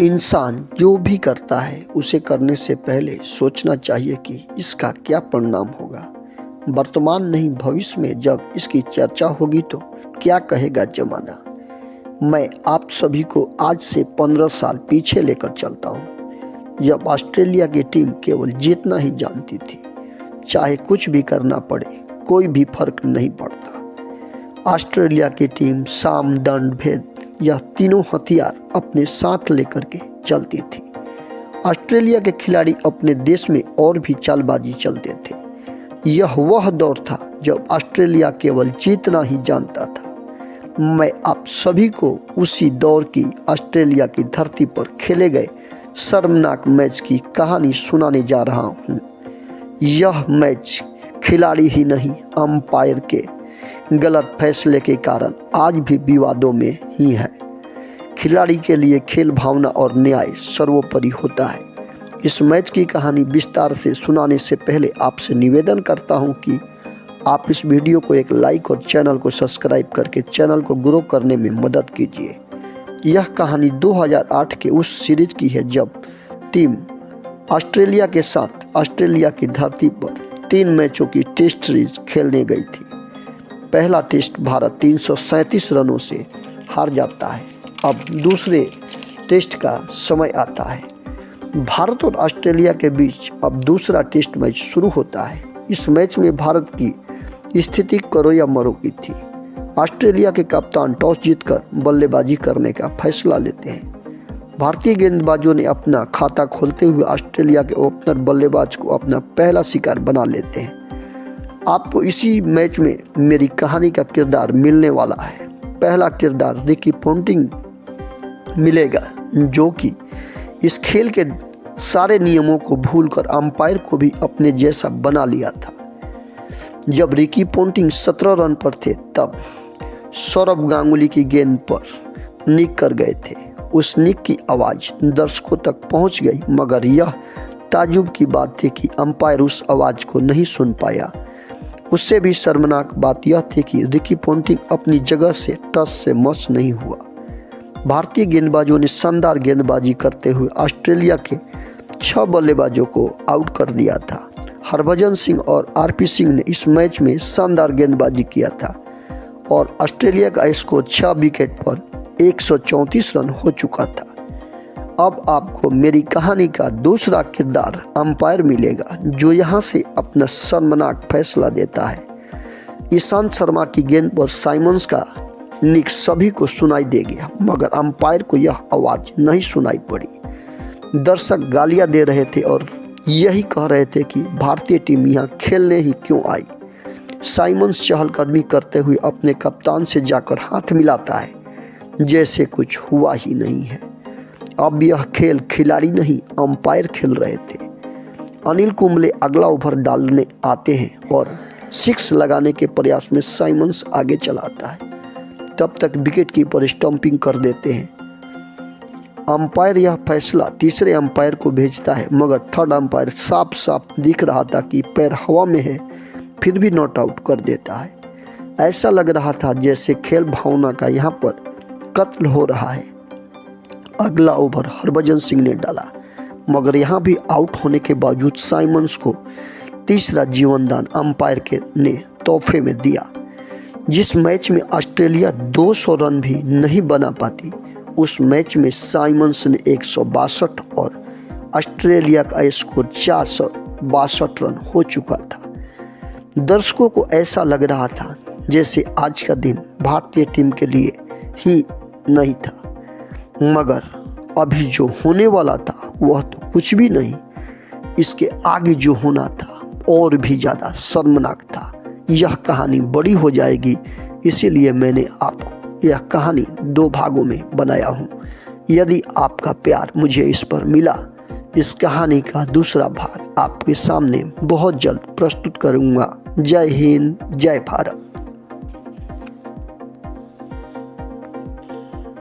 इंसान जो भी करता है उसे करने से पहले सोचना चाहिए कि इसका क्या परिणाम होगा। वर्तमान नहीं भविष्य में जब इसकी चर्चा होगी तो क्या कहेगा जमाना। मैं आप सभी को आज से 15 साल पीछे लेकर चलता हूँ, जब ऑस्ट्रेलिया की टीम केवल जीतना ही जानती थी। चाहे कुछ भी करना पड़े कोई भी फर्क नहीं पड़ता। ऑस्ट्रेलिया की टीम साम दंड भेद यह तीनों हथियार अपने साथ लेकर के चलती थी। ऑस्ट्रेलिया के खिलाड़ी अपने देश में और भी चालबाजी चलते थे। यह वह दौर था जब ऑस्ट्रेलिया केवल जीतना ही जानता था। मैं आप सभी को उसी दौर की ऑस्ट्रेलिया की धरती पर खेले गए शर्मनाक मैच की कहानी सुनाने जा रहा हूँ। यह मैच खिलाड़ी ही नहीं, अंपायर के गलत फैसले के कारण आज भी विवादों में ही है। खिलाड़ी के लिए खेल भावना और न्याय सर्वोपरि होता है। इस मैच की कहानी विस्तार से सुनाने से पहले आपसे निवेदन करता हूं कि आप इस वीडियो को एक लाइक और चैनल को सब्सक्राइब करके चैनल को ग्रो करने में मदद कीजिए। यह कहानी 2008 के उस सीरीज की है जब टीम ऑस्ट्रेलिया के साथ ऑस्ट्रेलिया की धरती पर 3 मैचों की टेस्ट सीरीज खेलने गई थी। पहला टेस्ट भारत 337 रनों से हार जाता है। अब दूसरे टेस्ट का समय आता है। भारत और ऑस्ट्रेलिया के बीच अब दूसरा टेस्ट मैच शुरू होता है। इस मैच में भारत की स्थिति करो या मरो की थी। ऑस्ट्रेलिया के कप्तान टॉस जीतकर बल्लेबाजी करने का फैसला लेते हैं। भारतीय गेंदबाजों ने अपना खाता खोलते हुए ऑस्ट्रेलिया के ओपनर बल्लेबाज को अपना पहला शिकार बना लेते हैं। आपको इसी मैच में मेरी कहानी का किरदार मिलने वाला है। पहला किरदार रिकी पोंटिंग मिलेगा, जो कि इस खेल के सारे नियमों को भूलकर अंपायर को भी अपने जैसा बना लिया था। जब रिकी पोंटिंग 17 रन पर थे तब सौरभ गांगुली की गेंद पर निक कर गए थे। उस निक की आवाज़ दर्शकों तक पहुंच गई, मगर यह ताज्जुब की बात थी कि अंपायर उस आवाज़ को नहीं सुन पाया। उससे भी शर्मनाक बात यह थी कि रिकी पोंटिंग अपनी जगह से टस से मस नहीं हुआ। भारतीय गेंदबाजों ने शानदार गेंदबाजी करते हुए ऑस्ट्रेलिया के 6 बल्लेबाजों को आउट कर दिया था। हरभजन सिंह और आरपी सिंह ने इस मैच में शानदार गेंदबाजी किया था और ऑस्ट्रेलिया का स्कोर 6 विकेट पर 134 रन हो चुका था। अब आपको मेरी कहानी का दूसरा किरदार अंपायर मिलेगा, जो यहाँ से अपना शर्मनाक फैसला देता है। ईशांत शर्मा की गेंद पर साइमंस का निक सभी को सुनाई दे गया, मगर अंपायर को यह आवाज़ नहीं सुनाई पड़ी। दर्शक गालियां दे रहे थे और यही कह रहे थे कि भारतीय टीम यहाँ खेलने ही क्यों आई। साइमंस चहलकदमी करते हुए अपने कप्तान से जाकर हाथ मिलाता है, जैसे कुछ हुआ ही नहीं है। अब यह खेल खिलाड़ी नहीं, अंपायर खेल रहे थे। अनिल कुंबले अगला ओवर डालने आते हैं और 6 लगाने के प्रयास में साइमंस आगे चलाता है। तब तक विकेट कीपर स्टंपिंग कर देते हैं। अंपायर यह फैसला तीसरे अंपायर को भेजता है, मगर थर्ड अंपायर साफ साफ दिख रहा था कि पैर हवा में है, फिर भी नॉट आउट कर देता है। ऐसा लग रहा था जैसे खेल भावना का यहाँ पर कत्ल हो रहा है। अगला ओवर हरभजन सिंह ने डाला, मगर यहाँ भी आउट होने के बावजूद साइमंस को तीसरा जीवनदान अंपायर ने तोहफे में दिया। जिस मैच में ऑस्ट्रेलिया 200 रन भी नहीं बना पाती, उस मैच में साइमंस ने 162 और ऑस्ट्रेलिया का स्कोर 462 रन हो चुका था। दर्शकों को ऐसा लग रहा था जैसे आज का दिन भारतीय टीम के लिए ही नहीं था, मगर अभी जो होने वाला था वह तो कुछ भी नहीं। इसके आगे जो होना था और भी ज़्यादा शर्मनाक था। यह कहानी बड़ी हो जाएगी, इसीलिए मैंने आपको यह कहानी 2 भागों में बनाया हूँ। यदि आपका प्यार मुझे इस पर मिला, इस कहानी का दूसरा भाग आपके सामने बहुत जल्द प्रस्तुत करूँगा। जय हिंद, जय भारत।